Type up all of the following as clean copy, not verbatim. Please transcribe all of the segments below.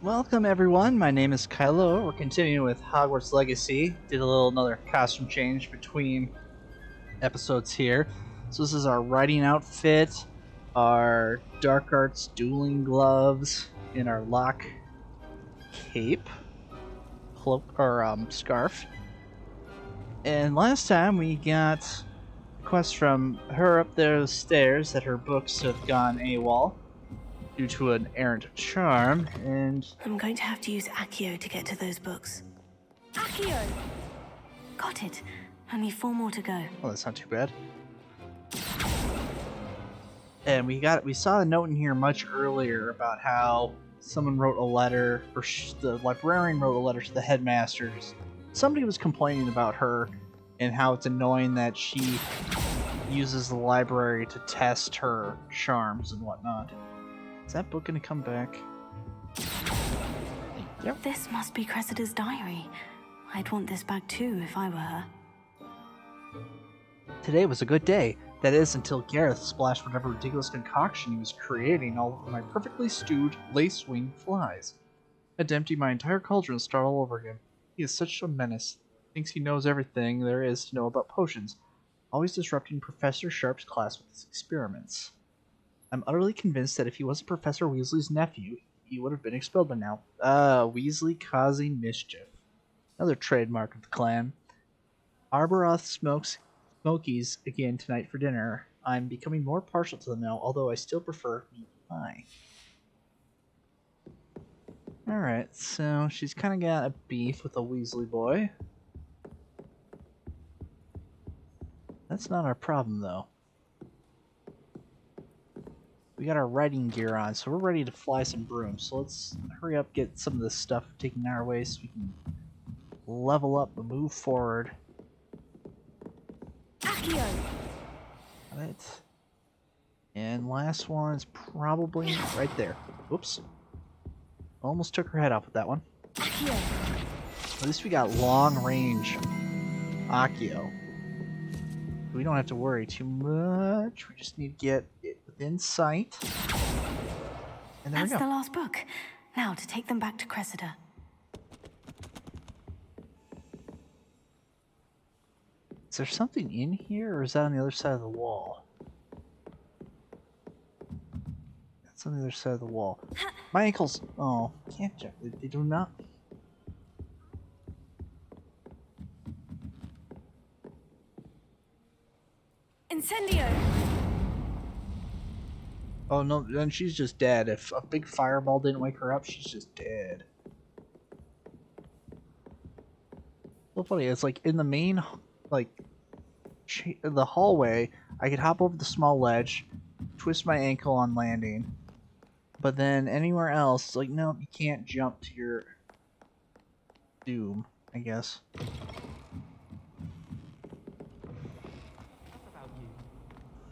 Welcome everyone, my name is Kylo. We're continuing with Hogwarts Legacy. Did another costume change between episodes here. So this is our riding outfit, our dark arts dueling gloves, and our lock cape, cloak, or scarf. And last time we got a request from her up those stairs that her books have gone AWOL due to an errant charm, and I'm going to have to use Accio to get to those books. Accio! Got it. Only 4 more to go. well, that's not too bad. And we saw a note in here much earlier about how someone wrote a letter, or the librarian wrote a letter to the headmasters. Somebody was complaining about her and how it's annoying that she uses the library to test her charms and whatnot. Is that book gonna come back? Yep. This must be Cressida's diary. I'd want this back too if I were her. Today was a good day. That is, until Gareth splashed whatever ridiculous concoction he was creating all over my perfectly stewed lace-wing flies. I had to empty my entire cauldron and start all over again. He is such a menace. Thinks he knows everything there is to know about potions, always disrupting Professor Sharp's class with his experiments. I'm utterly convinced that if he wasn't Professor Weasley's nephew, he would have been expelled by now. Weasley causing mischief. Another trademark of the clan. Arboroth smokes smokies again tonight for dinner. I'm becoming more partial to them now, although I still prefer meat pie. Alright, so she's kind of got a beef with a Weasley boy. That's not our problem, though. We got our riding gear on, so we're ready to fly some brooms. So let's hurry up, get some of this stuff taken our way so we can level up and move forward. Accio! Got it. And last one is probably right there. Oops. Almost took her head off with that one. Accio! At least we got long range Accio. We don't have to worry too much. We just need to get it within sight. And there That's we go. the last book. Now to take them back to Cressida. Is there something in here, or is that on the other side of the wall? That's on the other side of the wall. My ankles... Oh, can't jump. They do not... Incendio! Oh no, then she's just dead. If a big fireball didn't wake her up, she's just dead. So funny, it's like in the main, like, the hallway, I could hop over the small ledge, twist my ankle on landing, but then anywhere else, like, no, you can't jump to your doom, I guess.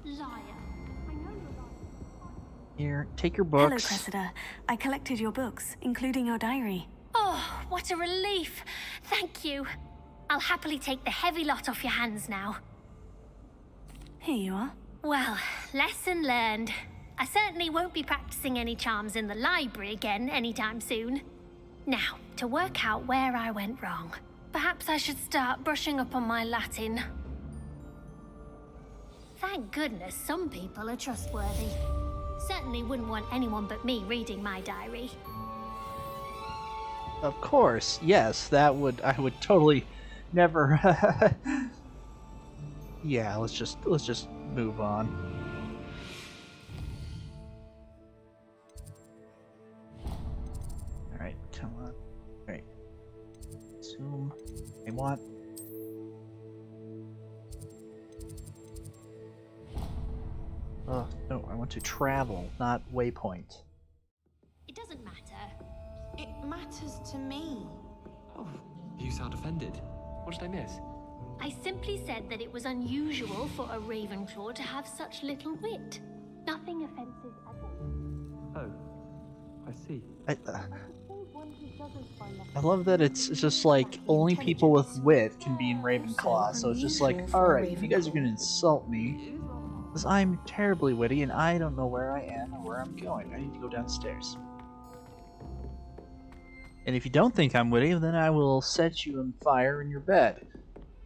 Liar. I know you're lying. Here, take your books. Hello, Cressida. I collected your books, including your diary. Oh, what a relief. Thank you. I'll happily take the heavy lot off your hands now. Here you are. Well, lesson learned. I certainly won't be practicing any charms in the library again anytime soon. Now, to work out where I went wrong. Perhaps I should start brushing up on my Latin. Thank goodness some people are trustworthy. Certainly wouldn't want anyone but me reading my diary. Of course, yes, I would totally never. Yeah, let's just move on. All right, come on. All right, zoom. I want. Oh no, I want to travel, not waypoint. It doesn't matter. It matters to me. Oh, you sound offended. What did I miss? I simply said that it was unusual for a Ravenclaw to have such little wit. Nothing offensive at all. Oh, I see. I love that it's just like only people with wit can be in Ravenclaw, so it's just like, alright, if you guys are gonna insult me, because I'm terribly witty and I don't know where I am or where I'm going. I need to go downstairs. And if you don't think I'm witty, then I will set you on fire in your bed.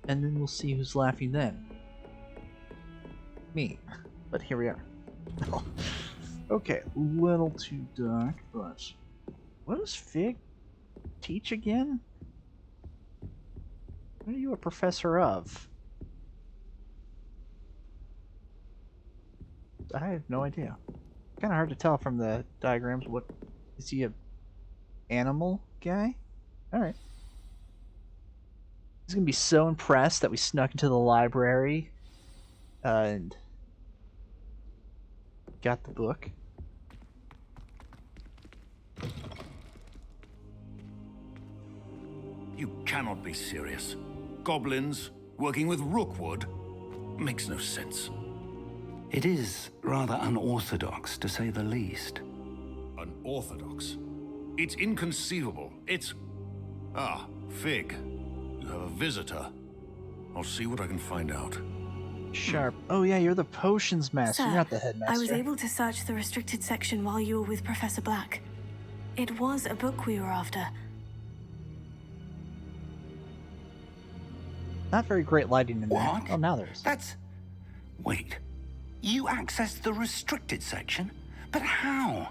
And then we'll see who's laughing then. Me. But here we are. Okay, a little too dark, but... What does Fig teach again? What are you a professor of? I have no idea. Kind of hard to tell from the diagrams. What is he, a animal guy? All right. He's gonna be so impressed that we snuck into the library and got the book. You cannot be serious. Goblins working with Rookwood makes no sense. It is rather unorthodox, to say the least. Unorthodox? It's inconceivable. It's... Ah, Fig. You have a visitor. I'll see what I can find out. Sharp. Oh yeah, you're the potions master. Sir, You're not the headmaster. I was able to search the restricted section while you were with Professor Black. It was a book we were after. Not very great lighting in there. What? Oh, now there's. That's... Wait. You accessed the restricted section? But how?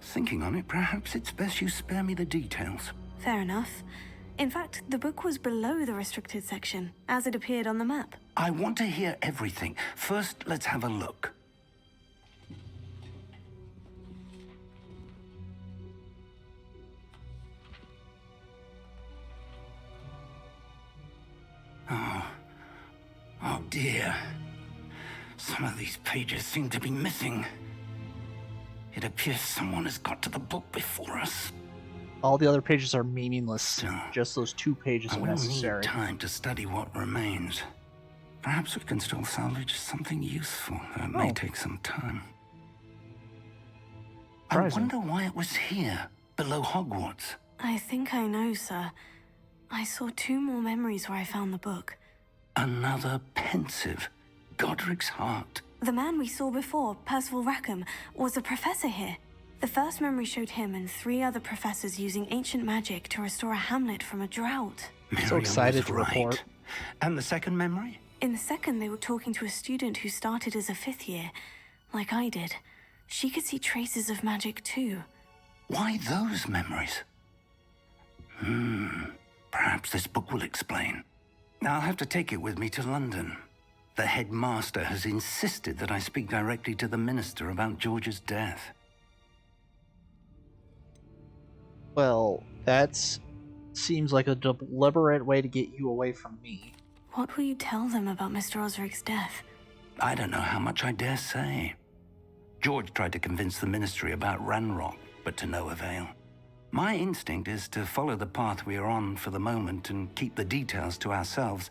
Thinking on it, perhaps it's best you spare me the details. Fair enough. In fact, the book was below the restricted section, as it appeared on the map. I want to hear everything. First, let's have a look. Oh dear. Some of these pages seem to be missing. It appears someone has got to the book before us. All the other pages are meaningless. So, just those 2 pages I are will necessary. need time to study what remains. Perhaps we can still salvage something useful. That may take some time. Surprising. I wonder why it was here, below Hogwarts. I think I know, sir. I saw 2 more memories where I found the book. Another pensive. Godric's heart. The man we saw before, Percival Rackham, was a professor here. The first memory showed him and 3 other professors using ancient magic to restore a hamlet from a drought. Miriam excited was to right. report. And the second memory? In the second, they were talking to a student who started as a 5th year, like I did. She could see traces of magic too. Why those memories? Perhaps this book will explain. I'll have to take it with me to London. The headmaster has insisted that I speak directly to the minister about George's death. Well, that seems like a deliberate way to get you away from me. What will you tell them about Mr. Osric's death? I don't know how much I dare say. George tried to convince the ministry about Ranrock, but to no avail. My instinct is to follow the path we are on for the moment and keep the details to ourselves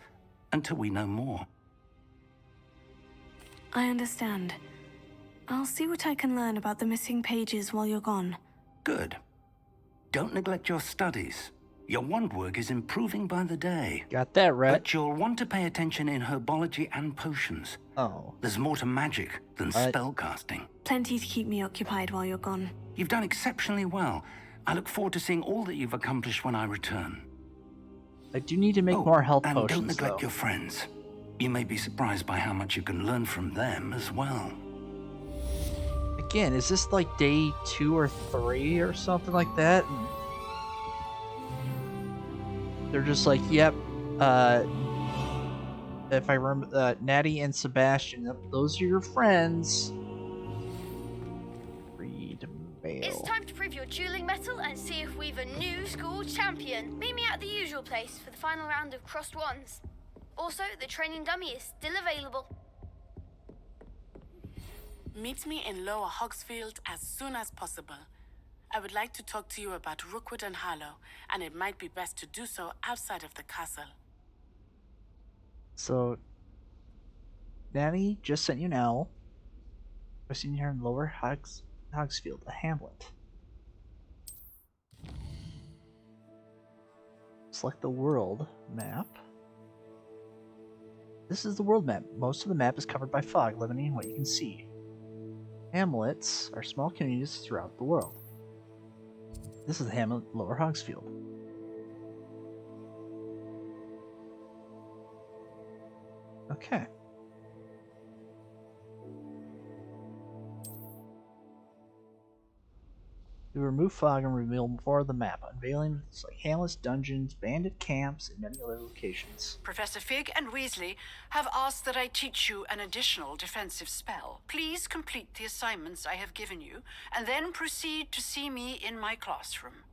until we know more. I understand. I'll see what I can learn about the missing pages while you're gone. Good. Don't neglect your studies. Your wand work is improving by the day. Got that right. But you'll want to pay attention in herbology and potions. Oh. There's more to magic than spellcasting. Plenty to keep me occupied while you're gone. You've done exceptionally well. I look forward to seeing all that you've accomplished when I return. I do need to make more health and potions, don't neglect though. your friends. You may be surprised by how much you can learn from them as well. Again, is this like day 2 or 3 or something like that? And they're just like, yep, if I remember, Natty and Sebastian, yep, those are your friends. Read mail. It's time to prove your dueling mettle and see if we've a new school champion. Meet me at the usual place for the final round of crossed wands. Also, the training dummy is still available. Meet me in Lower Hogsfield as soon as possible. I would like to talk to you about Rookwood and Harlow, and it might be best to do so outside of the castle. So, Natty just sent you an owl. I've seen here in Lower Hogsfield, a hamlet. Select the world map. This is the world map. Most of the map is covered by fog, limiting what you can see. Hamlets are small communities throughout the world. This is the hamlet Lower Hogsfield. Okay. We remove fog and reveal more of the map, unveiling like hamlets, dungeons, bandit camps, and many other locations. Professor Fig and Weasley have asked that I teach you an additional defensive spell. Please complete the assignments I have given you, and then proceed to see me in my classroom.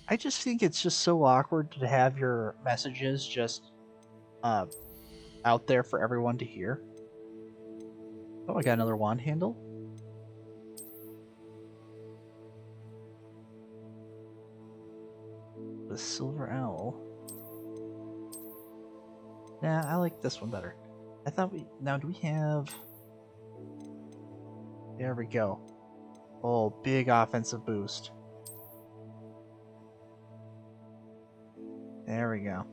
I just think it's just so awkward to have your messages just out there for everyone to hear. Oh, I got another wand handle. The silver owl. Nah, I like this one better. I thought we... Now, do we have... There we go. Oh, big offensive boost. There we go.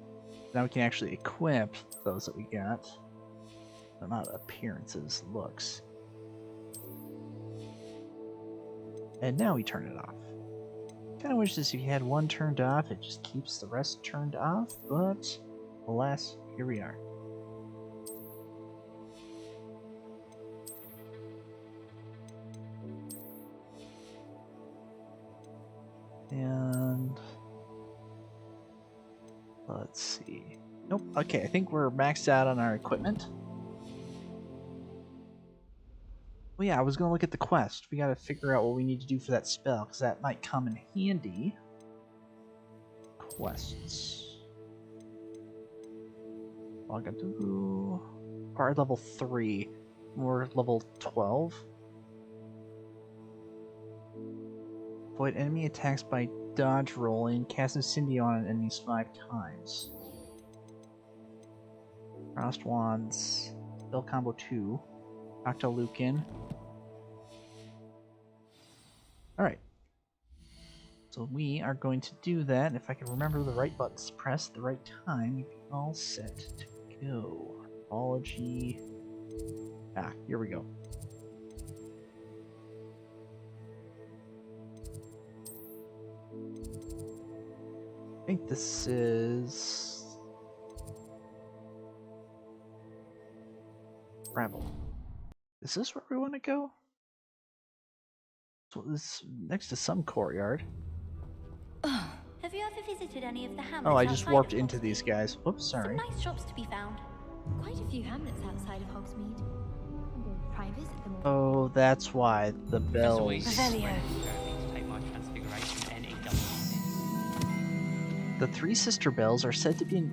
Now we can actually equip those that we got. They're not appearances, looks. And now we turn it off. Kinda wish this if you had one turned off, it just keeps the rest turned off, but alas, here we are. And let's see. Nope. Okay, I think we're maxed out on our equipment. Well, yeah, I was gonna look at the quest. We gotta figure out what we need to do for that spell, because that might come in handy. Quests. Logadu. Are level 3. We're level 12. Avoid enemy attacks by dodge rolling. Cast Incendio on enemies 5 times. Frost Wands. Spell combo 2. Octolucan. Alright. So we are going to do that, and if I can remember the right buttons to press at the right time, you'd be all set to go. Apology. Ah, here we go. I think this is... Rabble. Is this where we want to go? So this is next to some courtyard. Have you ever visited any of the hamlets? Oh, I just outside warped of into Hogsmeade? these guys. Whoops, sorry. Some nice shops to be found. Quite a few hamlets outside of Hogsmeade. Try and visit them all. Oh, that's why the bells. Revelio. The three sister bells are said to be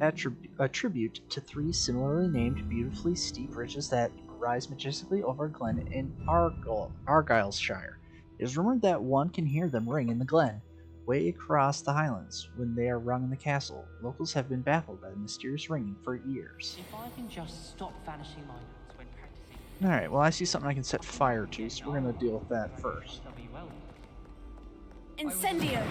a tribute to three similarly named, beautifully steep ridges that rise majestically over a glen in Argyllshire. It is rumored that one can hear them ring in the glen, way across the Highlands, when they are rung in the castle. Locals have been baffled by the mysterious ringing for years. If I can just stop vanishing my notes when practicing. Alright, well I see something I can set fire to, so we're gonna deal with that first. Incendio!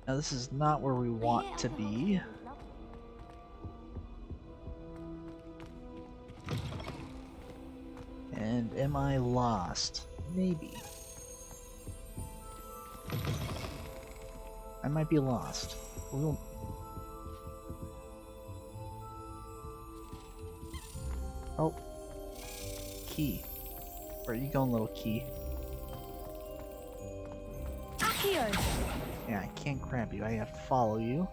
Now this is not where we want to be. And am I lost? Maybe. I might be lost. We'll... Oh. Key. Where are you going, little key? Accio! Yeah, I can't grab you. I have to follow you.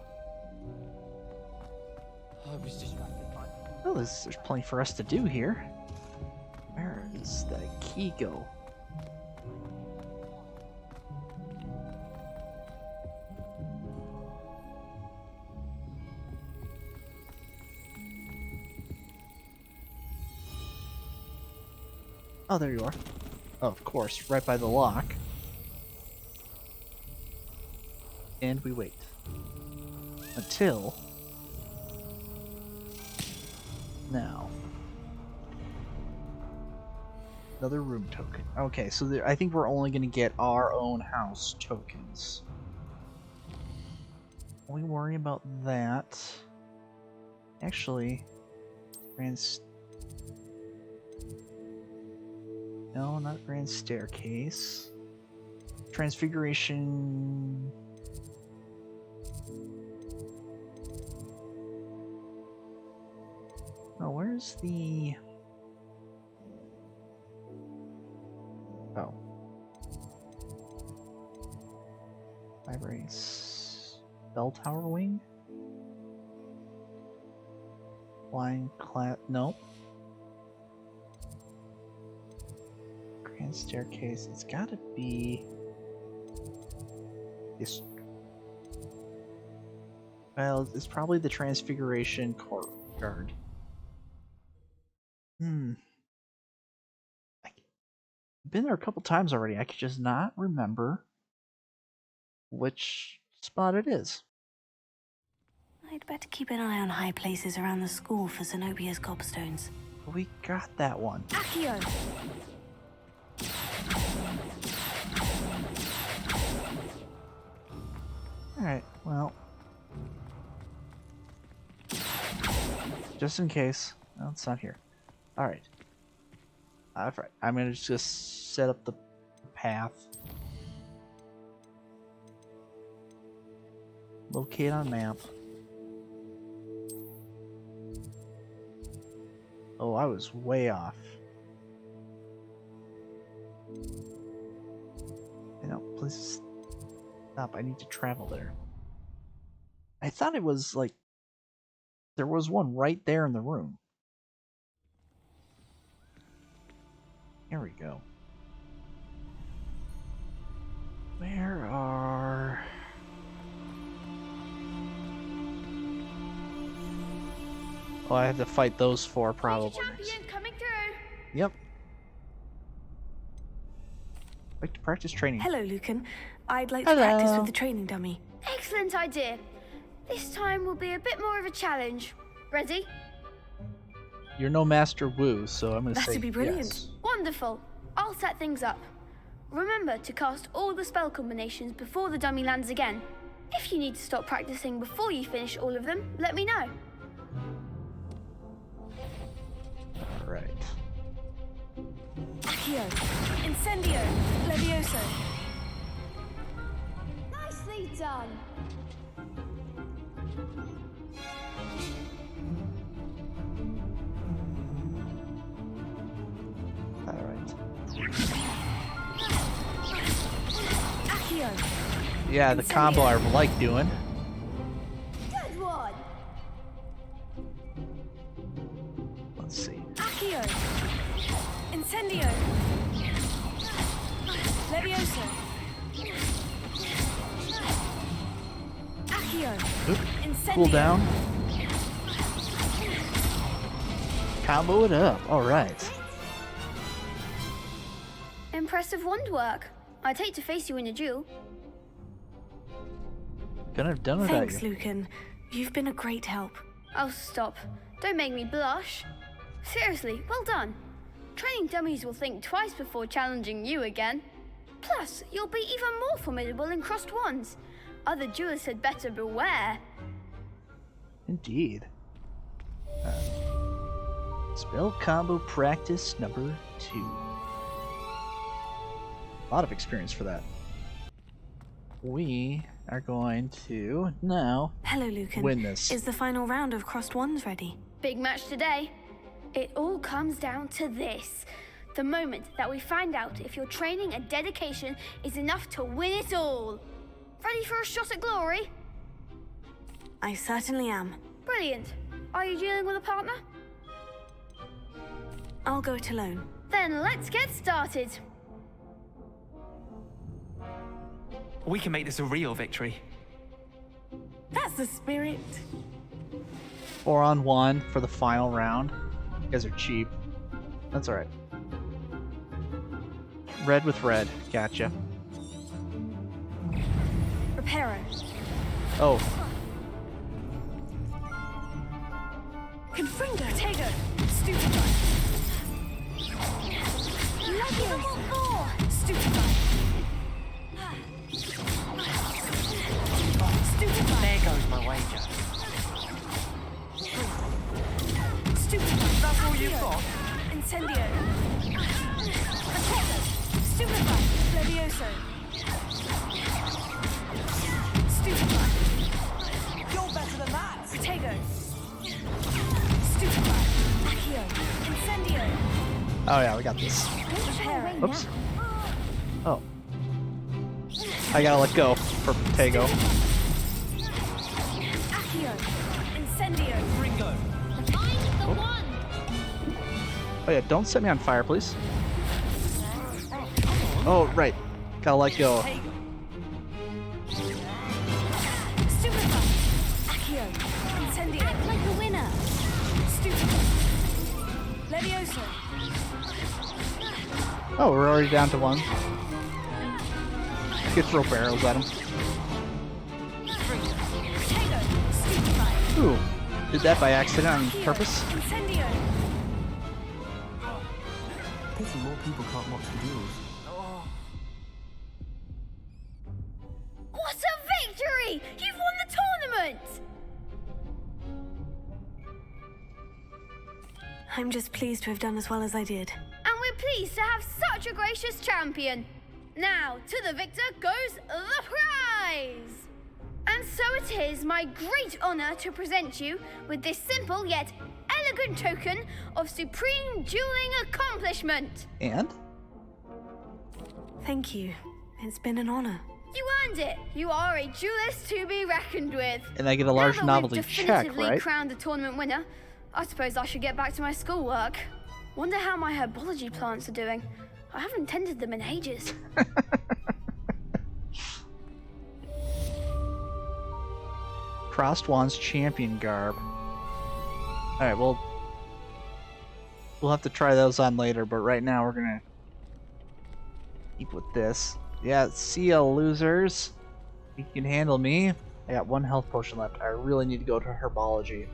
I was distracted by... Oh, there's plenty for us to do here. Where does that key go? Oh, there you are. Oh, of course, right by the lock. And we wait. Until... now. Another room token. Okay, so I think we're only going to get our own house tokens. We worry about that. Actually, no, not grand staircase. Transfiguration. Oh, where's the... Oh. Libraries. Bell Tower Wing? Flying class... Nope. Grand staircase. It's gotta be... This... Well, it's probably the Transfiguration courtyard. I've been there a couple times already. I could just not remember which spot it is. I'd better keep an eye on high places around the school for Zenobia's gobstones. We got that one. Accio! Alright, well. Just in case. No, it's not here. Alright. Alright, I'm gonna just set up the path. Locate on map. Oh, I was way off. No, please stop. I need to travel there. I thought it was like there was one right there in the room. Here we go. Where are... Oh, I have to fight those four probably. Champion coming through. Yep. Like to practice training. Hello, Lucan. I'd like to practice with the training dummy. Excellent idea. This time will be a bit more of a challenge. Ready? You're no Master Wu, so I'm gonna say That'd be brilliant. yes. Wonderful. I'll set things up. Remember to cast all the spell combinations before the dummy lands again. If you need to stop practicing before you finish all of them, let me know. Alright. Accio! Incendio! Levioso! Nicely done. Alright. Accio! Yeah, the combo I like doing. Good one. Let's see. Accio! Incendio! Levioso! Accio! Oop. Incendio! Cool down. Combo it up. Alright. Impressive wand work. I'd hate to face you in a duel. Couldn't have done without Thanks, you. Lucan. You've been a great help. Oh, stop. Don't make me blush. Seriously, well done. Training dummies will think twice before challenging you again. Plus, you'll be even more formidable in crossed wands. Other duelists had better beware. Indeed. Spell combo practice number 2. A lot of experience for that. We are going to now Hello, Lucan. win this. Is the final round of crossed wands ready? Big match today. It all comes down to this. The moment that we find out if your training and dedication is enough to win it all. Ready for a shot at glory? I certainly am. Brilliant. Are you dealing with a partner? I'll go it alone. Then let's get started. We can make this a real victory. That's the spirit. 4-on-1 for the final round. You guys are cheap. That's alright. Red with red. Gotcha. Reparo. Oh. Confringo. Protego. Stupefy. Levioso. Stupefy. Stupefy. There goes. Incendio. Stupefy. Levioso. Stupefy. You're better than that. Protego. Stupefy. Accio. Incendio. Oh yeah, we got this. Oops. Oh. I gotta let go for Protego. Accio. Incendio. Ringo. I'm the one. Oh yeah, don't set me on fire, please. Oh, right. Gotta let go. Stupefy. Accio. Incendio. Act like a winner. Stupefy. Levioso. Oh, we're already down to one. Get throw barrels at him. Protego. Stupefy. Ooh. Did that by accident on Accio. purpose? Incendio. Pity more people can't watch the duels. What a victory! You've won the tournament! I'm just pleased to have done as well as I did. And we're pleased to have such a gracious champion. Now, to the victor goes the prize! And so it is my great honor to present you with this simple yet elegant token of supreme dueling accomplishment. And? Thank you. It's been an honor. You earned it. You are a duelist to be reckoned with. And I get a large Now that novelty we've check, definitively right? crowned the tournament winner, I suppose I should get back to my schoolwork. Wonder how my herbology plants are doing. I haven't tended them in ages. Crossed Wands champion garb. Alright, well, we'll have to try those on later, but right now we're gonna keep with this. Yeah, see ya, losers. You can handle me. I got one health potion left. I really need to go to herbology.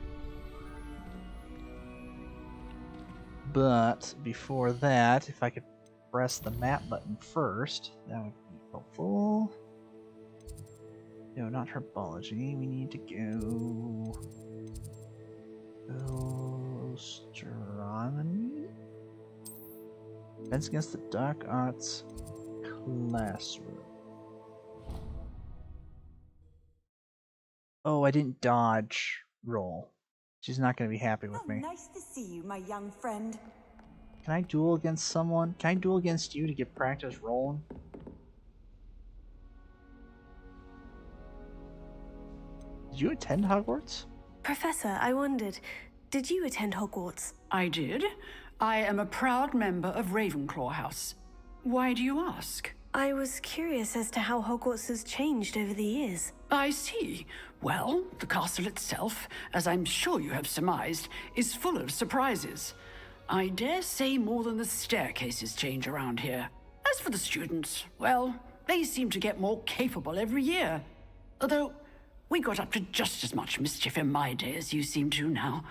But before that, if I could press the map button first, that would be helpful. No, not herbology. We need to go astronomy. Defense against the dark arts classroom. Oh, I didn't dodge roll. She's not going to be happy with me. Nice to see you, my young friend. Can I duel against someone? Can I duel against you to get practice rolling? Did you attend Hogwarts? Professor, I wondered, did you attend Hogwarts? I did. I am a proud member of Ravenclaw House. Why do you ask? I was curious as to how Hogwarts has changed over the years. I see. Well, the castle itself, as I'm sure you have surmised, is full of surprises. I dare say more than the staircases change around here. As for the students, well, they seem to get more capable every year. Although, we got up to just as much mischief in my day as you seem to now.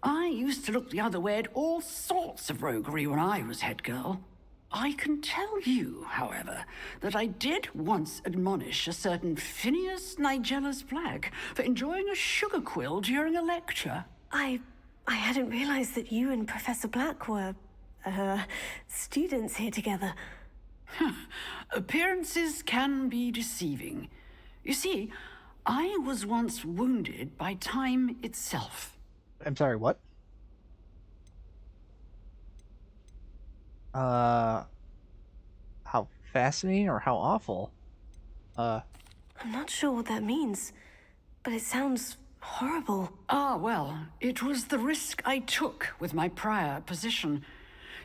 I used to look the other way at all sorts of roguery when I was head girl. I can tell you, however, that I did once admonish a certain Phineas Nigella's Black for enjoying a sugar quill during a lecture. I hadn't realized that you and Professor Black were, students here together. Appearances can be deceiving. You see, I was once wounded by time itself. I'm sorry, what? How fascinating or how awful? I'm not sure what that means, but it sounds horrible. Ah, well, it was the risk I took with my prior position.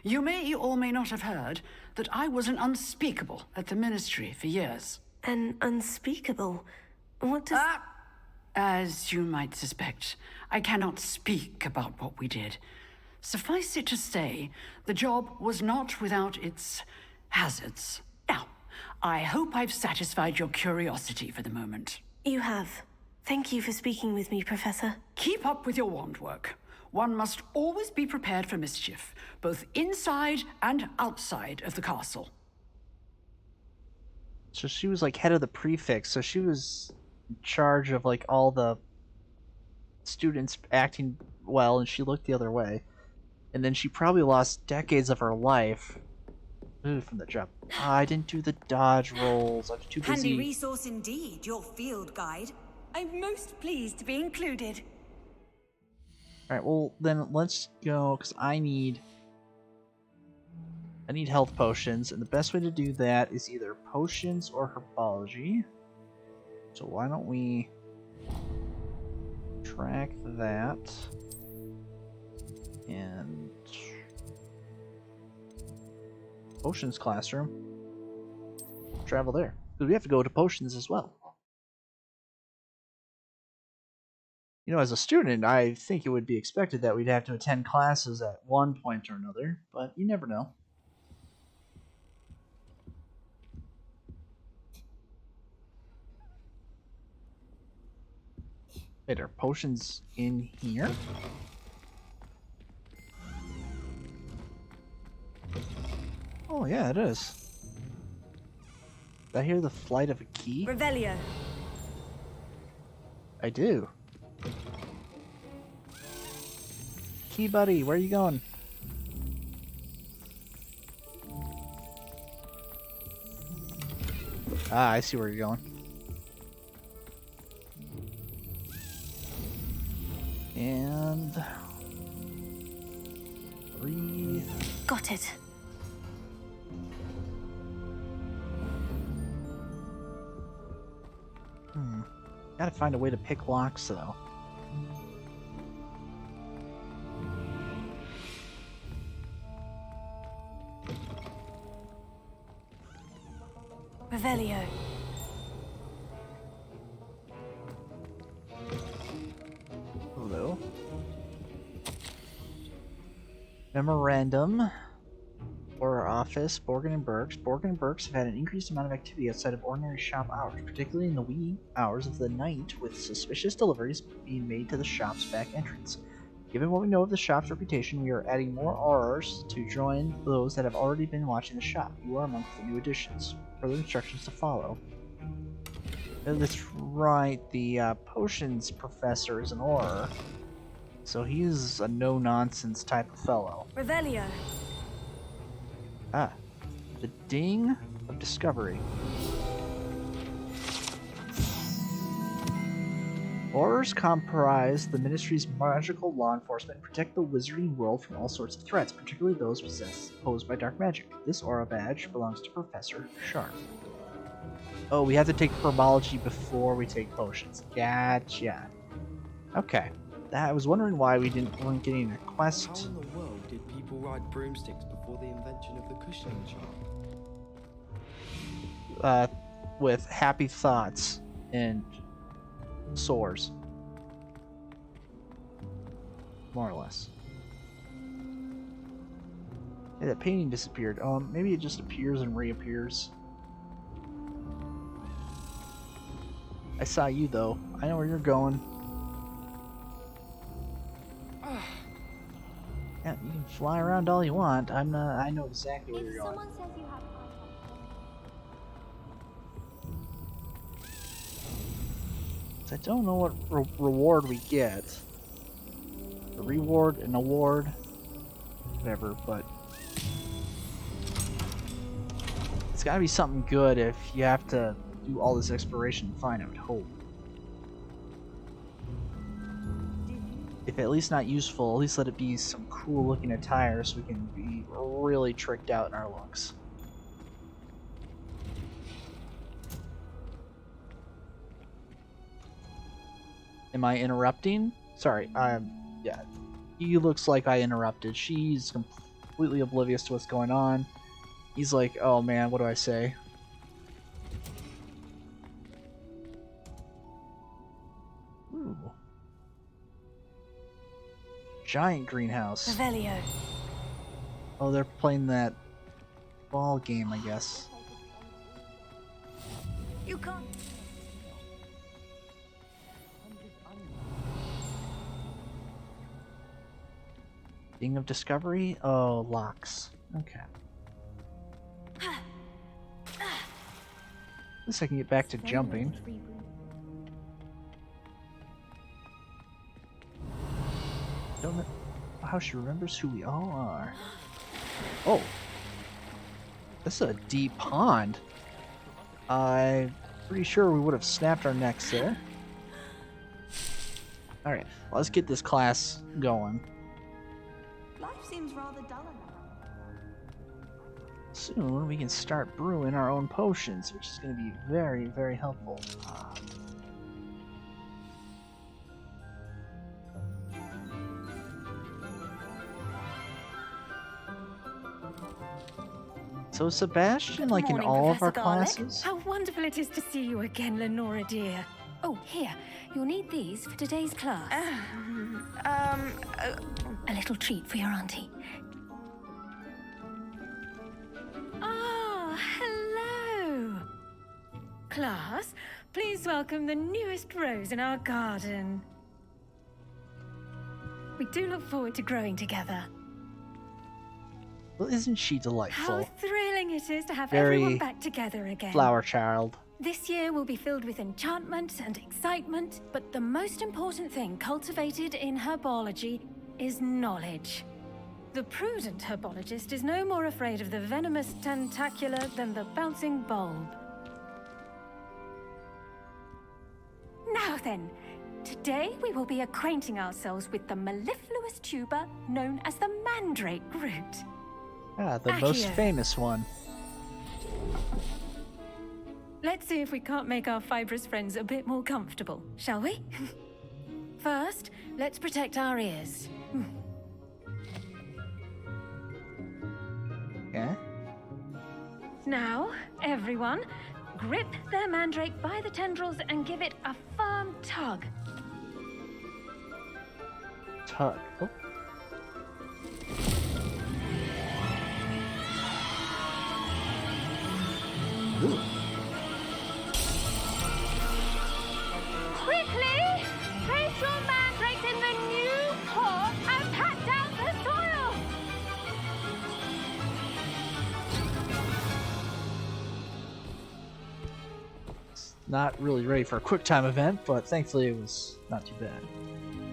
You may or may not have heard that I was an unspeakable at the Ministry for years. An unspeakable? What does... As you might suspect, I cannot speak about what we did. Suffice it to say, the job was not without its hazards. Now, I hope I've satisfied your curiosity for the moment. You have. Thank you for speaking with me, Professor. Keep up with your wand work. One must always be prepared for mischief, both inside and outside of the castle. So she was like head of the prefix, so she was in charge of like all the students acting well, and she looked the other way. And then she probably lost decades of her life. Ooh, from the job. I didn't do the dodge rolls. I'm too busy. Handy resource indeed, your field guide. I'm most pleased to be included. Alright, well then let's go, because I need health potions, and the best way to do that is either potions or herbology. So why don't we track that and potions classroom. Travel there, because we have to go to potions as well. You know, as a student, I think it would be expected that we'd have to attend classes at one point or another, but you never know. Wait, are potions in here? Oh yeah, it is. Did I hear the flight of a key? Revelio. I do. Key buddy, where are you going? Ah, I see where you're going. And 3. Got it. Gotta find a way to pick locks though. Revelio. Hello. Memorandum. For our office, Borgin and Burks. Borgin and Burks have had an increased amount of activity outside of ordinary shop hours, particularly in the wee hours of the night, with suspicious deliveries being made to the shop's back entrance. Given what we know of the shop's reputation, we are adding more aurors to join those that have already been watching the shop. You are amongst the new additions. Further instructions to follow. That's right, the potions professor is an auror, so he's a no-nonsense type of fellow. Revelio. Ah, the Ding of Discovery. Aurors comprise the Ministry's magical law enforcement and protect the wizarding world from all sorts of threats, particularly those posed by dark magic. This aura badge belongs to Professor Sharp. Oh, we have to take herbology before we take potions. Gotcha. Okay. I was wondering why weren't getting a quest. How in the world did people ride broomsticks before the invention of the cushioning charm? With happy thoughts and sores. More or less. Hey, that painting disappeared. Maybe it just appears and reappears. I saw you though. I know where you're going. Yeah, you can fly around all you want. I know exactly where you're going. Says you have I don't know what reward we get. A reward, an award, whatever, but it's gotta be something good if you have to do all this exploration and find, I would hope. If at least not useful, at least let it be some cool looking attire so we can be really tricked out in our looks. Am I interrupting? Sorry, yeah. He looks like I interrupted. She's completely oblivious to what's going on. He's like, oh man, what do I say? Ooh. Giant greenhouse. Revelio. Oh, they're playing that ball game, I guess. You can't. Ding of Discovery? Oh, locks. Okay. At least I can get back to jumping. Don't it? how she remembers who we all are. Oh. This is a deep pond. I'm pretty sure we would have snapped our necks there. Alright, let's get this class going. Life seems rather dull now. Soon we can start brewing our own potions, which is going to be very, very helpful. So Sebastian, like in all of our classes? How wonderful it is to see you again, Lenora dear. Oh, here, you'll need these for today's class. A little treat for your auntie. Ah, hello. Class, please welcome the newest rose in our garden. We do look forward to growing together. Well, isn't she delightful? How thrilling it is to have Very everyone back together again. Flower child. This year will be filled with enchantment and excitement, but the most important thing cultivated in herbology is knowledge. The prudent herbologist is no more afraid of the venomous tentacula than the bouncing bulb. Now then, today we will be acquainting ourselves with the mellifluous tuber known as the mandrake root. Ah, the most famous one. Let's see if we can't make our fibrous friends a bit more comfortable, shall we? First, let's protect our ears. Okay. Now, everyone, grip their mandrake by the tendrils and give it a firm tug. Tug. Oh. Ooh. Quickly! Place your mandrakes in the new pot and pat down the soil! Not really ready for a quick time event, but thankfully it was not too bad.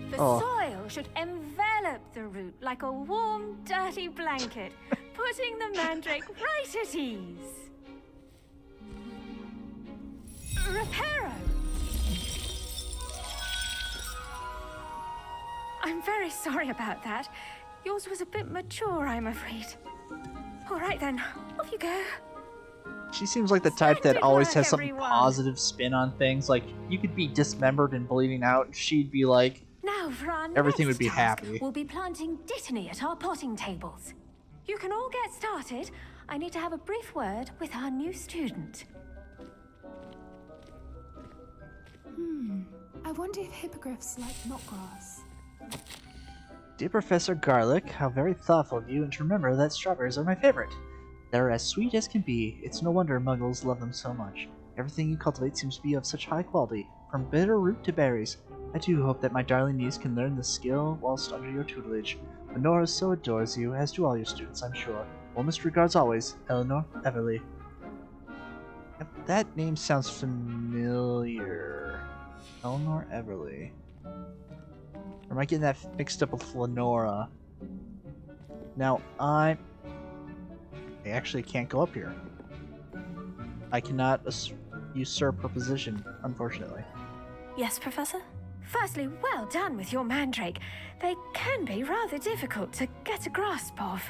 The soil should envelop the root like a warm, dirty blanket, putting the mandrake right at ease. Reparo! I'm very sorry about that. Yours was a bit mature, I'm afraid. All right then, off you go. She seems like the type that always work, has some everyone. positive spin on things. Like, you could be dismembered and bleeding out, and she'd be like, Now for our everything next would be task, happy. We'll be planting dittany at our potting tables. You can all get started. I need to have a brief word with our new student. I wonder if hippogriffs like knotgrass. Dear Professor Garlic, how very thoughtful of you, and to remember that strawberries are my favorite. They're as sweet as can be. It's no wonder muggles love them so much. Everything you cultivate seems to be of such high quality, from bitter root to berries. I do hope that my darling niece can learn the skill whilst under your tutelage. Lenora so adores you, as do all your students, I'm sure. Warmest regards always, Eleanor Everly. That name sounds familiar. Eleanor Everly. Or am I getting that mixed up with Lenora? Now, I actually can't go up here. I cannot usurp her position, unfortunately. Yes, Professor? Firstly, well done with your mandrake. They can be rather difficult to get a grasp of.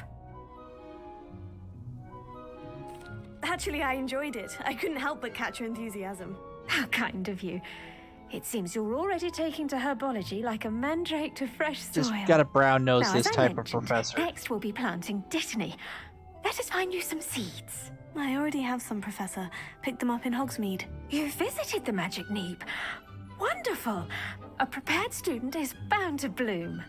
Actually, I enjoyed it. I couldn't help but catch your enthusiasm. How kind of you. It seems you're already taking to herbology like a mandrake to fresh soil. Just got a brown nose, Now, this as I type of mentioned, professor. Next, we'll be planting dittany. Let us find you some seeds. I already have some, Professor. Picked them up in Hogsmeade. You visited the Magic Neep. Wonderful. A prepared student is bound to bloom.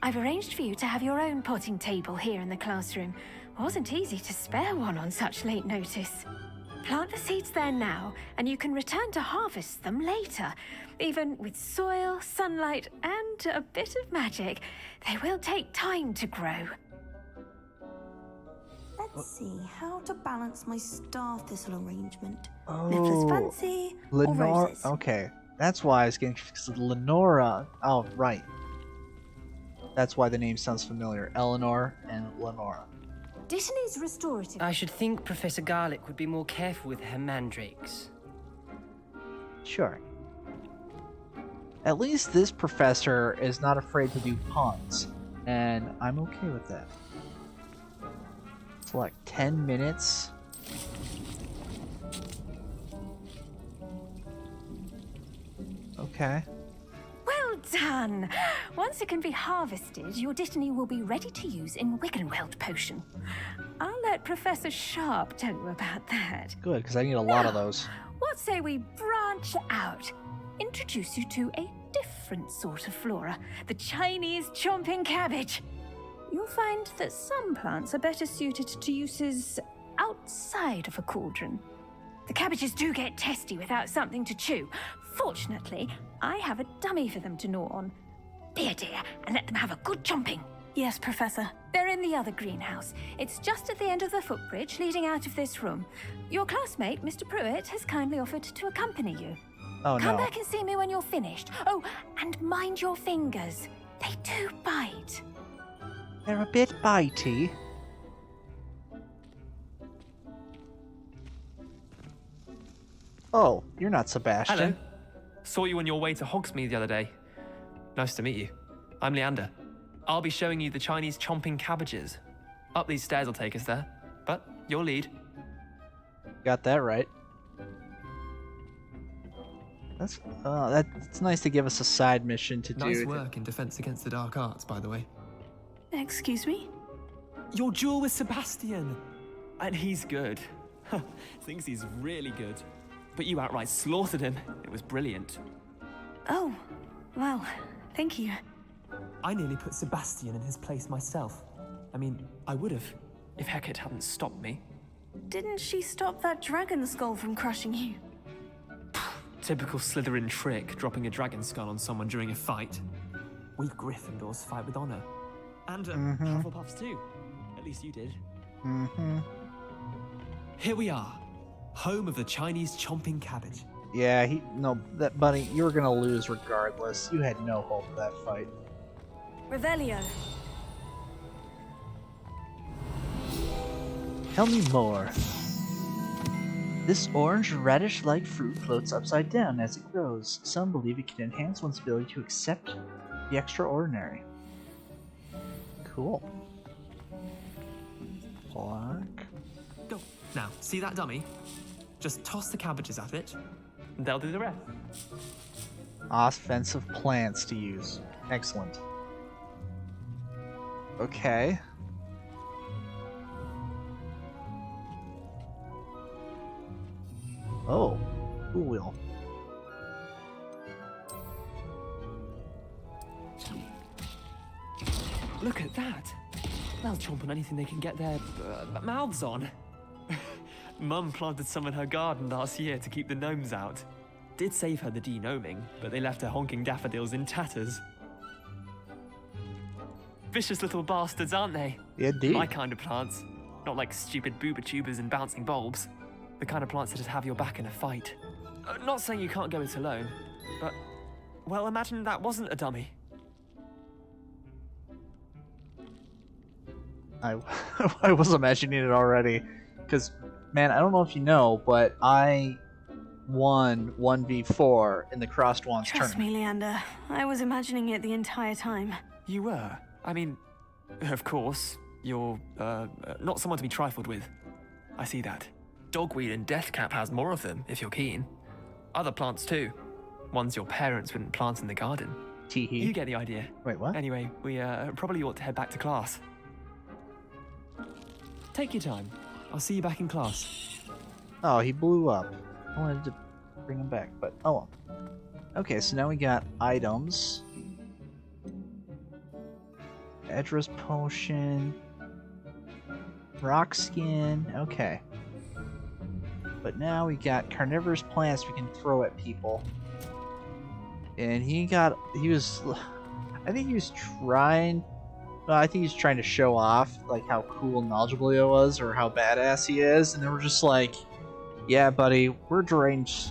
I've arranged for you to have your own potting table here in the classroom. Wasn't easy to spare one on such late notice. Plant the seeds there now, and you can return to harvest them later. Even with soil, sunlight, and a bit of magic, they will take time to grow. Let's see how to balance my star thistle arrangement. Oh, Niffler's fancy or Lenora. roses? Okay, that's why I was getting confused with Lenora. Oh, right. That's why the name sounds familiar. Eleanor and Lenora. Dittany's restorative. I should think Professor Garlick would be more careful with her mandrakes. Sure. At least this professor is not afraid to do puns, and I'm okay with that. It's like 10 minutes. Okay. Well done! Once it can be harvested, your Dittany will be ready to use in Wiggenweld potion. I'll let Professor Sharp tell you about that. Good, because I need a lot of those. What say we branch out? Introduce you to a different sort of flora, the Chinese chomping cabbage. You'll find that some plants are better suited to uses outside of a cauldron. The cabbages do get testy without something to chew. Fortunately, I have a dummy for them to gnaw on. Be a dear and let them have a good chomping. Yes, Professor. They're in the other greenhouse. It's just at the end of the footbridge leading out of this room. Your classmate, Mr. Pruitt, has kindly offered to accompany you. Oh, Come no. back and see me when you're finished. Oh, and mind your fingers. They do bite. They're a bit bitey. Oh, you're not Sebastian. Hello. Saw you on your way to Hogsmeade the other day. Nice to meet you. I'm Leander. I'll be showing you the Chinese chomping cabbages. Up these stairs will take us there, but your lead. Got that right. That's nice to give us a side mission to do. Nice work in Defense Against the Dark Arts, by the way. Excuse me? Your duel with Sebastian! And he's good. Thinks he's really good. But you outright slaughtered him. It was brilliant. Oh, well, thank you. I nearly put Sebastian in his place myself. I mean, I would have, if Hecat hadn't stopped me. Didn't she stop that dragon skull from crushing you? Typical Slytherin trick, dropping a dragon skull on someone during a fight. We Gryffindors fight with honor. And Hufflepuffs too. At least you did. Mm-hmm. Here we are. Home of the Chinese chomping cabbage. Yeah, that buddy, you were gonna lose regardless. You had no hope of that fight. Revelio. Tell me more. This orange radish-like fruit floats upside down as it grows. Some believe it can enhance one's ability to accept the extraordinary. Cool. Black. Go. Now, see that dummy? Just toss the cabbages at it, and they'll do the rest. Offensive plants to use. Excellent. Okay. Oh, cool wheel. Look at that. They'll chomp on anything they can get their mouths on. Mum planted some in her garden last year to keep the gnomes out. Did save her the de-gnoming, but they left her honking daffodils in tatters. Vicious little bastards, aren't they? Yeah, indeed. My kind of plants. Not like stupid booba tubers and bouncing bulbs. The kind of plants that just have your back in a fight. Not saying you can't go it alone, but... well, imagine that wasn't a dummy. I was imagining it already. Because, man, I don't know if you know, but I won 1v4 in the Crossed Wands Trust tournament. me, Leander. I was imagining it the entire time. You were? I mean, of course, you're, not someone to be trifled with. I see that. Dogweed and Deathcap has more of them, if you're keen. Other plants, too. Ones your parents wouldn't plant in the garden. Tee-hee. You get the idea. Wait, what? Anyway, we, probably ought to head back to class. Take your time. I'll see you back in class. Oh, he blew up. I wanted to bring him back, but oh well. Okay, so now we got items. Edras potion. Rock skin. Okay. But now we got carnivorous plants we can throw at people. And I think he was trying to show off like how cool and knowledgeable he was or how badass he is, and then we're just like, yeah buddy, we're deranged,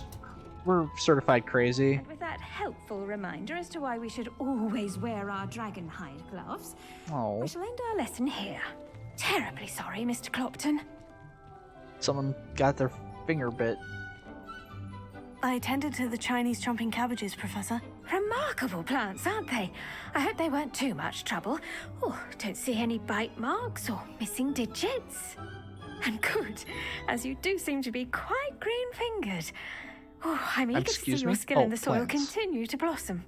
we're certified crazy. With that helpful reminder as to why we should always wear our dragon hide gloves. Oh. We shall end our lesson here. Terribly sorry, Mr. Clopton. Someone got their finger bit. I tended to the Chinese chomping cabbages, Professor. Remarkable plants, aren't they? I hope they weren't too much trouble. Oh, don't see any bite marks or missing digits. And good, as you do seem to be quite green-fingered. Oh, I'm eager to see Excuse your me? skill in the soil Plants. continue to blossom.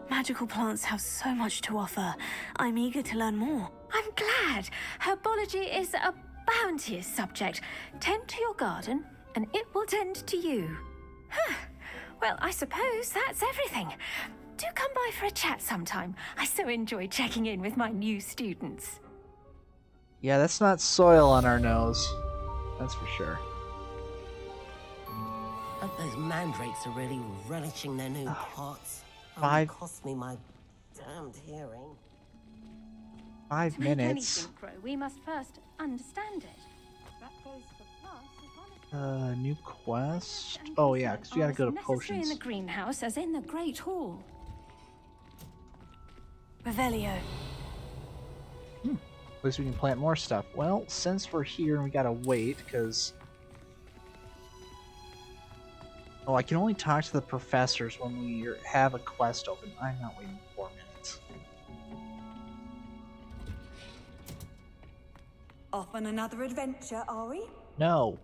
Magical plants have so much to offer. I'm eager to learn more. I'm glad. Herbology is a bounteous subject. Tend to your garden, and it will tend to you. Huh. Well, I suppose that's everything. Do come by for a chat sometime. I so enjoy checking in with my new students. Yeah, that's not soil on our nose. That's for sure. Hope those mandrakes are really relishing their new pots. Five- Cost me my damned hearing. 5 To make minutes. anything grow, we must first understand it. That goes for plants as well as New quest. Oh yeah, because we gotta go to necessary potions. in the greenhouse as in the Great Hall. Revelio. At least we can plant more stuff. Well, since we're here and we gotta wait, because... Oh, I can only talk to the professors when we have a quest open. I'm not waiting 4 minutes. Off on another adventure, are we? No.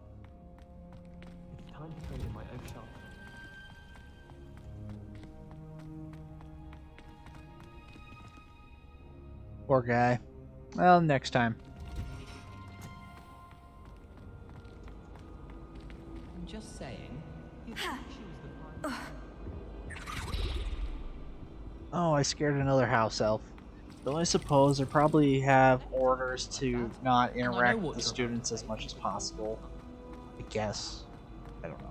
It's time to trade in my oak sharp. Poor guy. Well, next time. I'm just saying. You can choose the part. Oh, I scared another house elf. Though I suppose they probably have orders to not interact with the students as much as possible. I guess. I don't know.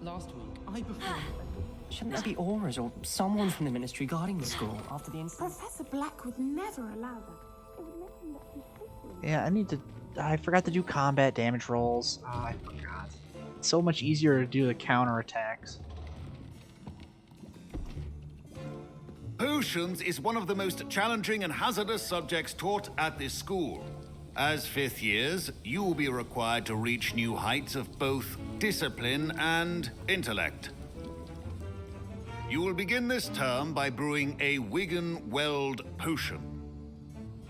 Last week, I performed. Shouldn't there be auras or someone from the ministry guarding the school after the incident? Professor Black would never allow that. It would make him look completely. Yeah, I forgot to do combat damage rolls. Oh, I forgot. It's so much easier to do the counterattacks. Potions is one of the most challenging and hazardous subjects taught at this school. As 5th years, you will be required to reach new heights of both discipline and intellect. You will begin this term by brewing a Wigan-Weld potion.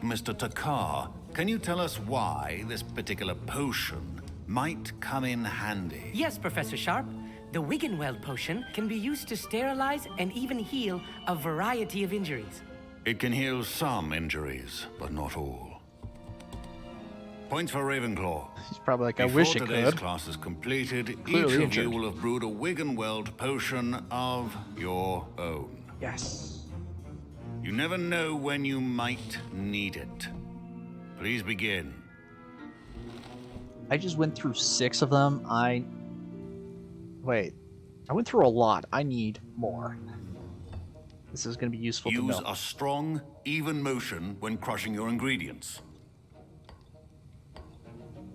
Mr. Takar, can you tell us why this particular potion might come in handy? Yes, Professor Sharp. The Wiggenweld potion can be used to sterilize and even heal a variety of injuries. It can heal some injuries, but not all. Points for Ravenclaw. He's probably like, I Before wish it today's could. class is completed, Clearly each of injured. you will have brewed a Wiggenweld potion of your own. Yes. You never know when you might need it. Please begin. I just went through 6 of them. Wait. I went through a lot. I need more. This is going to be useful to Use know. a strong, even motion when crushing your ingredients.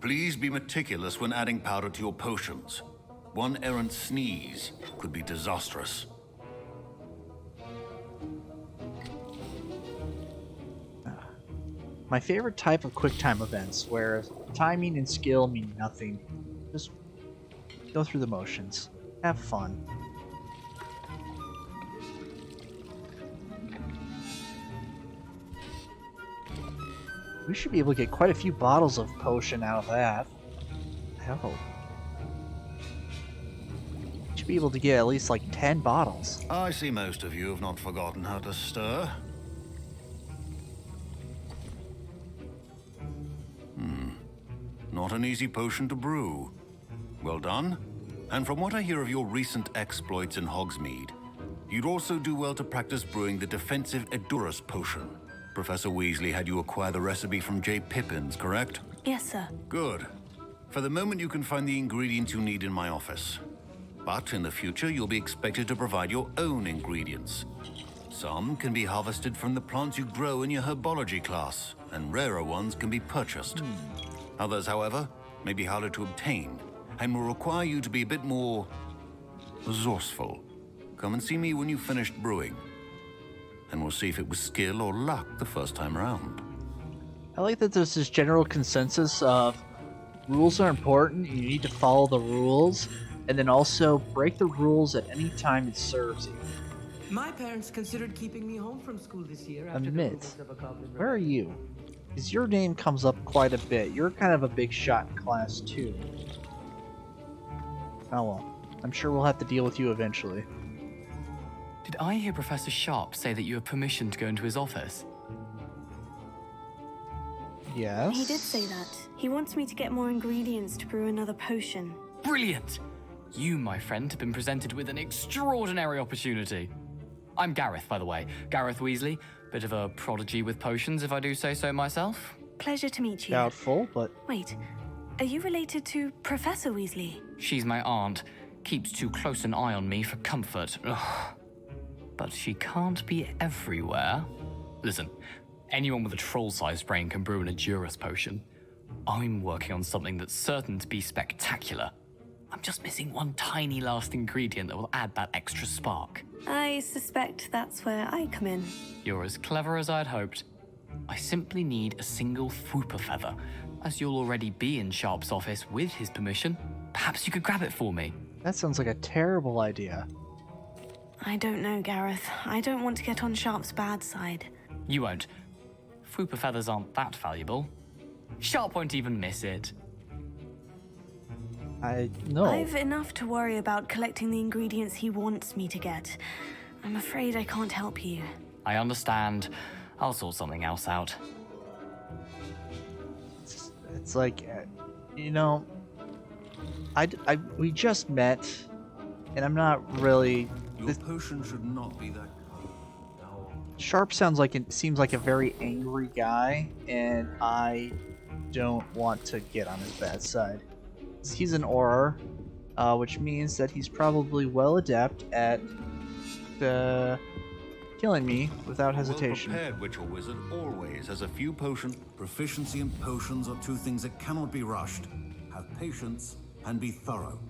Please be meticulous when adding powder to your potions. One errant sneeze could be disastrous. My favorite type of QuickTime events, where timing and skill mean nothing. Just go through the motions. Have fun. We should be able to get quite a few bottles of potion out of that. Hell. Should be able to get at least like 10 bottles. I see most of you have not forgotten how to stir. Not an easy potion to brew. Well done. And from what I hear of your recent exploits in Hogsmeade, you'd also do well to practice brewing the defensive Edurus potion. Professor Weasley had you acquire the recipe from J. Pippins, correct? Yes, sir. Good. For the moment, you can find the ingredients you need in my office. But in the future, you'll be expected to provide your own ingredients. Some can be harvested from the plants you grow in your herbology class, and rarer ones can be purchased. Others, however, may be harder to obtain and will require you to be a bit more resourceful. Come and see me when you've finished brewing, and we'll see if it was skill or luck the first time around. I like that there's this general consensus of rules are important, you need to follow the rules, and then also break the rules at any time it serves you. My parents considered keeping me home from school this year after the Admit, rumors of a goblin where are you? Because your name comes up quite a bit. You're kind of a big shot in class too. Oh well, I'm sure we'll have to deal with you eventually. Did I hear Professor Sharp say that you have permission to go into his office? Yes? He did say that. He wants me to get more ingredients to brew another potion. Brilliant! You, my friend, have been presented with an extraordinary opportunity. I'm Gareth, by the way. Gareth Weasley. Bit of a prodigy with potions, if I do say so myself. Pleasure to meet you. Doubtful, but... Wait, are you related to Professor Weasley? She's my aunt. Keeps too close an eye on me for comfort. Ugh. But she can't be everywhere. Listen, anyone with a troll-sized brain can brew an Edurus potion. I'm working on something that's certain to be spectacular. I'm just missing one tiny last ingredient that will add that extra spark. I suspect that's where I come in. You're as clever as I'd hoped. I simply need a single Fwooper feather. As you'll already be in Sharp's office with his permission, perhaps you could grab it for me. That sounds like a terrible idea. I don't know, Gareth. I don't want to get on Sharp's bad side. You won't. Fwooper feathers aren't that valuable. Sharp won't even miss it. I've enough to worry about collecting the ingredients he wants me to get. I'm afraid I can't help you. I understand. I'll sort something else out. It's like, you know, we just met, and I'm not really... Your potion should not be that... Sharp seems like a very angry guy, and I don't want to get on his bad side. He's an Auror, which means that he's probably well adept at killing me without hesitation. Well-prepared witch or wizard always has a few potions. Proficiency in potions are two things that cannot be rushed. Have patience and be thorough.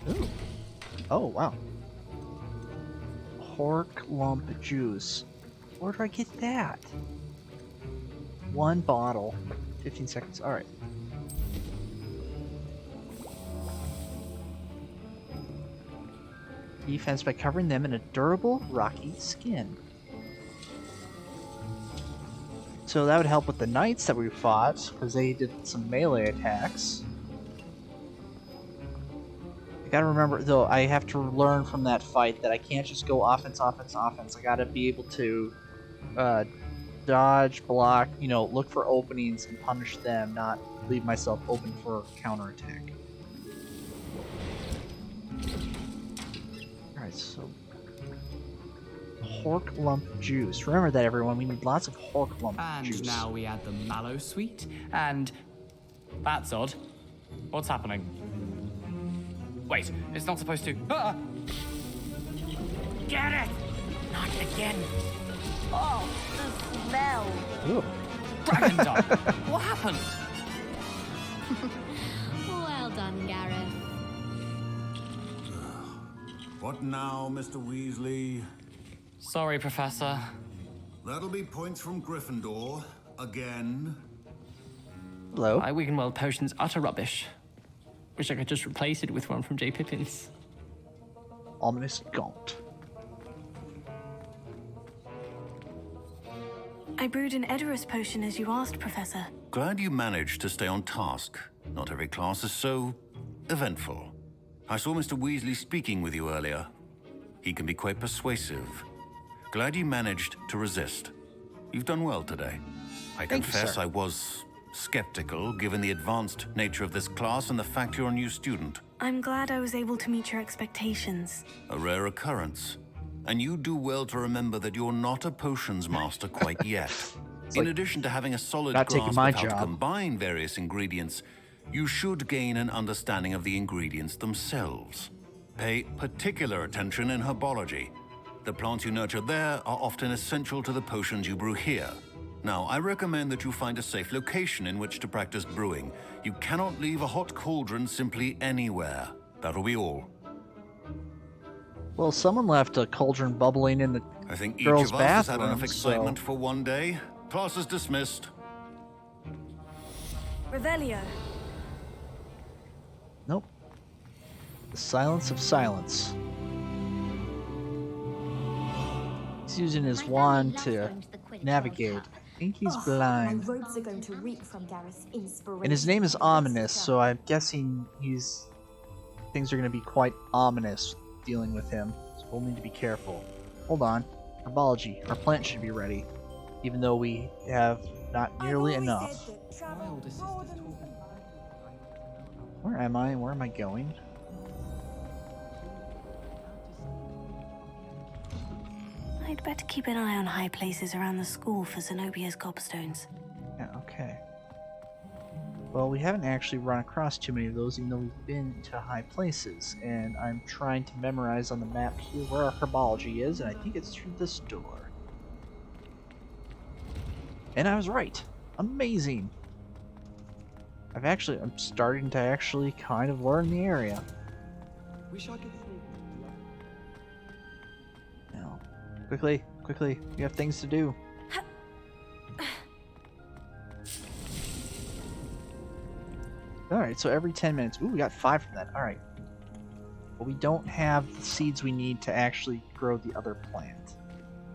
Ooh. Oh, wow. Hork lump juice. Where do I get that? 1 bottle. 15 seconds. Alright. Defense by covering them in a durable, rocky skin. So that would help with the knights that we fought, because they did some melee attacks. I gotta remember, though, I have to learn from that fight that I can't just go offense, offense, offense. I gotta be able to dodge, block, you know, look for openings and punish them, not leave myself open for counterattack. Alright, so... Hork lump juice. Remember that, everyone. We need lots of hork lump juice. And now we add the mallow sweet, and... That's odd. What's happening? Wait, it's not supposed to... Ah! Get it! Not again. Oh, the smell. Ooh. Dragon Dung! What happened? Well done, Gareth. What now, Mr. Weasley? Sorry, Professor. That'll be points from Gryffindor. Again. Hello. My Wiggenweld potion's utter rubbish. Wish I could just replace it with one from J. Pippin's. Ominous gaunt. I brewed an Edurus potion as you asked, Professor. Glad you managed to stay on task. Not every class is so eventful. I saw Mr. Weasley speaking with you earlier. He can be quite persuasive. Glad you managed to resist. You've done well today. I confess I was skeptical, given the advanced nature of this class and the fact you're a new student. I'm glad I was able to meet your expectations. A rare occurrence. And you do well to remember that you're not a potions master quite yet. In addition to having a solid grasp of how to combine various ingredients, you should gain an understanding of the ingredients themselves. Pay particular attention in herbology. The plants you nurture there are often essential to the potions you brew here. Now, I recommend that you find a safe location in which to practice brewing. You cannot leave a hot cauldron simply anywhere. That'll be all. Well, someone left a cauldron bubbling in the I think each girls' of us has had bathroom, enough excitement so... for one day. Class is dismissed. Revelio. Nope. The silence of silence. He's using his wand to navigate. I think he's blind. My robes are going to reek from Gareth's inspiration. And his name is for the rest of Ominous, the so I'm guessing things are going to be quite ominous dealing with him. So we'll need to be careful. Hold on. Herbology. Our plant should be ready. Even though we have not nearly enough. Where am I? Where am I going? I'd better keep an eye on high places around the school for Zenobia's gobstones. Yeah, okay. Well, we haven't actually run across too many of those, even though we've been to high places. And I'm trying to memorize on the map here where our herbology is, and I think it's through this door. And I was right. Amazing. I'm starting to actually kind of learn the area. Wish I could sleep. Now, quickly, we have things to do. Alright, so every 10 minutes. Ooh, we got 5 from that. Alright. But we don't have the seeds we need to actually grow the other plant.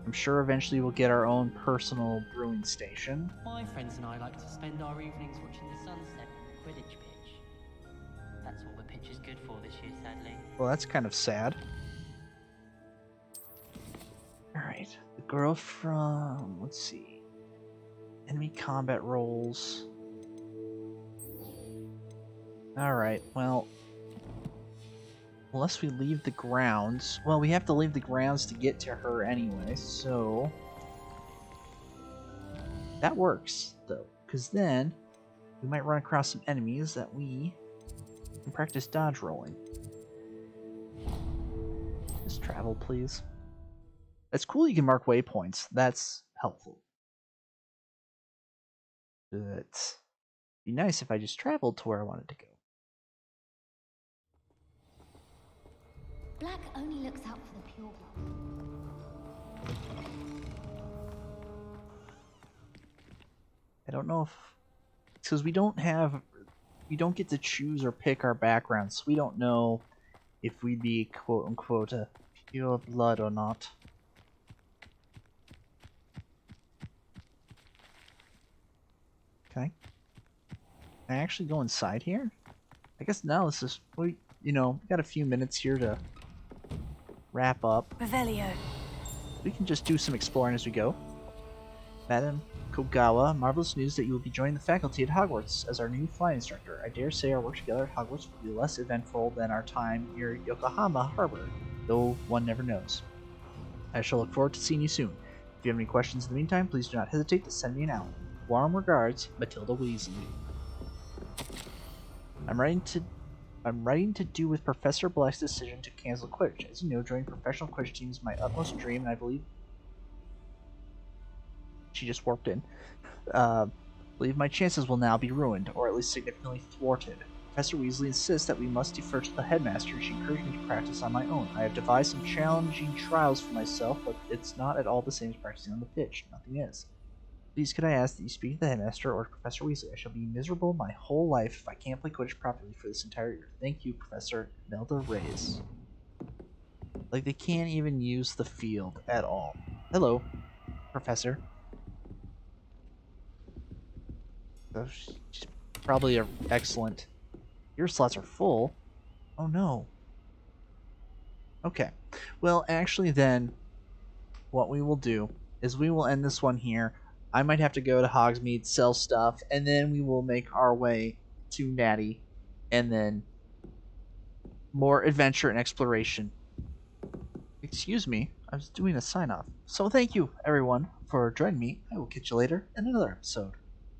I'm sure eventually we'll get our own personal brewing station. My friends and I like to spend our evenings watching the sunset on the Quidditch pitch. That's all the pitch is good for this year, sadly. Well, that's kind of sad. Alright, the girl from, let's see, enemy combat roles. Alright, well, unless we leave the grounds, well, we have to leave the grounds to get to her anyway, so that works, though, because then we might run across some enemies that we can practice dodge rolling. Just travel, please. It's cool you can mark waypoints. That's helpful. But it'd be nice if I just traveled to where I wanted to go. Black only looks out for the pure blood. I don't know if it's because we don't get to choose or pick our backgrounds, so we don't know if we'd be quote unquote a pure blood or not. Okay. Can I actually go inside here? I guess now this is we got a few minutes here to wrap up. Revelio. We can just do some exploring as we go. Madam Kogawa, marvelous news that you will be joining the faculty at Hogwarts as our new flying instructor. I dare say our work together at Hogwarts will be less eventful than our time near Yokohama Harbor, though one never knows. I shall look forward to seeing you soon. If you have any questions in the meantime, please do not hesitate to send me an out. Warm regards, Matilda Weasley. I'm writing to do with Professor Black's decision to cancel Quidditch. As you know, joining professional Quidditch team is my utmost dream, and I believe she just warped in. Believe my chances will now be ruined, or at least significantly thwarted. Professor Weasley insists that we must defer to the headmaster. She encouraged me to practice on my own. I have devised some challenging trials for myself, but it's not at all the same as practicing on the pitch. Nothing is. Please could I ask that you speak to the headmaster or Professor Weasley? I shall be miserable my whole life if I can't play Quidditch properly for this entire year. Thank you, Professor Nelda Reyes. Like, they can't even use the field at all. Hello, Professor. So she's probably excellent. Your slots are full. Oh no. Okay. Well, actually then, what we will do is we will end this one here. I might have to go to Hogsmeade, sell stuff, and then we will make our way to Natty, and then more adventure and exploration. Excuse me, I was doing a sign-off. So thank you, everyone, for joining me. I will catch you later in another episode.